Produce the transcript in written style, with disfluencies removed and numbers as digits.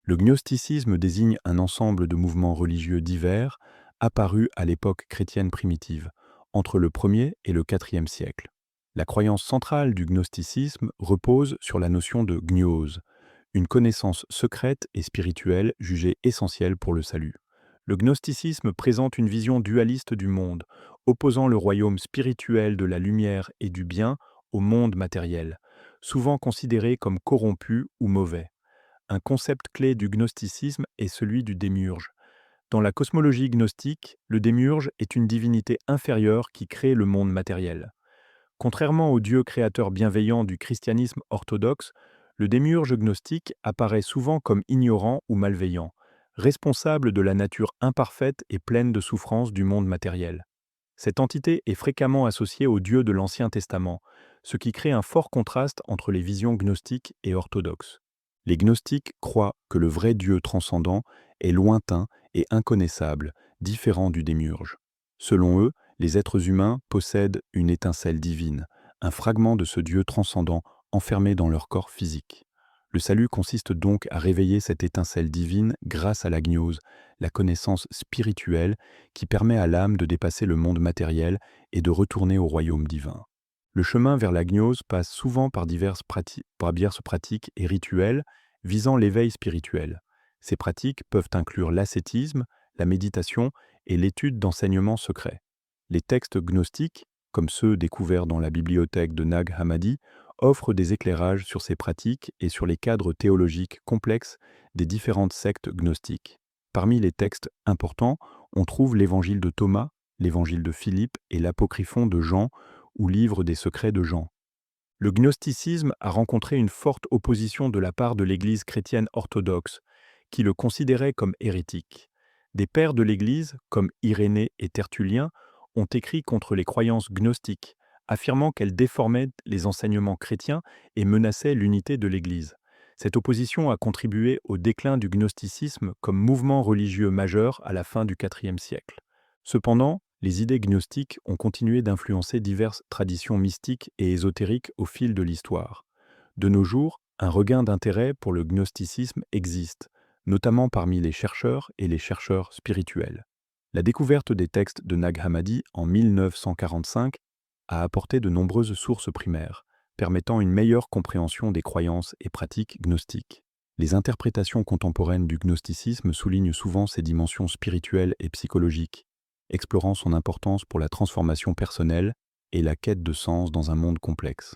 Le gnosticisme désigne un ensemble de mouvements religieux divers apparus à l'époque chrétienne primitive, entre le 1er et le 4e siècle. La croyance centrale du gnosticisme repose sur la notion de gnose, une connaissance secrète et spirituelle jugée essentielle pour le salut. Le gnosticisme présente une vision dualiste du monde, opposant le royaume spirituel de la lumière et du bien au monde matériel, souvent considéré comme corrompu ou mauvais. Un concept clé du gnosticisme est celui du démiurge. Dans la cosmologie gnostique, le démiurge est une divinité inférieure qui crée le monde matériel. Contrairement au Dieu créateur bienveillant du christianisme orthodoxe, le démiurge gnostique apparaît souvent comme ignorant ou malveillant, responsable de la nature imparfaite et pleine de souffrances du monde matériel. Cette entité est fréquemment associée au Dieu de l'Ancien Testament, ce qui crée un fort contraste entre les visions gnostiques et orthodoxes. Les gnostiques croient que le vrai Dieu transcendant est lointain et inconnaissable, différent du démiurge. Selon eux, les êtres humains possèdent une étincelle divine, un fragment de ce Dieu transcendant enfermé dans leur corps physique. Le salut consiste donc à réveiller cette étincelle divine grâce à la gnose, la connaissance spirituelle qui permet à l'âme de dépasser le monde matériel et de retourner au royaume divin. Le chemin vers la gnose passe souvent par diverses pratiques et rituels visant l'éveil spirituel. Ces pratiques peuvent inclure l'ascétisme, la méditation et l'étude d'enseignements secrets. Les textes gnostiques, comme ceux découverts dans la bibliothèque de Nag Hammadi, offrent des éclairages sur ces pratiques et sur les cadres théologiques complexes des différentes sectes gnostiques. Parmi les textes importants, on trouve l'évangile de Thomas, l'évangile de Philippe et l'apocryphon de Jean ou livre des secrets de Jean. Le gnosticisme a rencontré une forte opposition de la part de l'Église chrétienne orthodoxe, qui le considérait comme hérétique. Des pères de l'Église, comme Irénée et Tertullien, ont écrit contre les croyances gnostiques, affirmant qu'elles déformaient les enseignements chrétiens et menaçaient l'unité de l'Église. Cette opposition a contribué au déclin du gnosticisme comme mouvement religieux majeur à la fin du IVe siècle. Cependant, les idées gnostiques ont continué d'influencer diverses traditions mystiques et ésotériques au fil de l'histoire. De nos jours, un regain d'intérêt pour le gnosticisme existe, notamment parmi les chercheurs et les chercheurs spirituels. La découverte des textes de Nag Hammadi en 1945 a apporté de nombreuses sources primaires, permettant une meilleure compréhension des croyances et pratiques gnostiques. Les interprétations contemporaines du gnosticisme soulignent souvent ses dimensions spirituelles et psychologiques, explorant son importance pour la transformation personnelle et la quête de sens dans un monde complexe.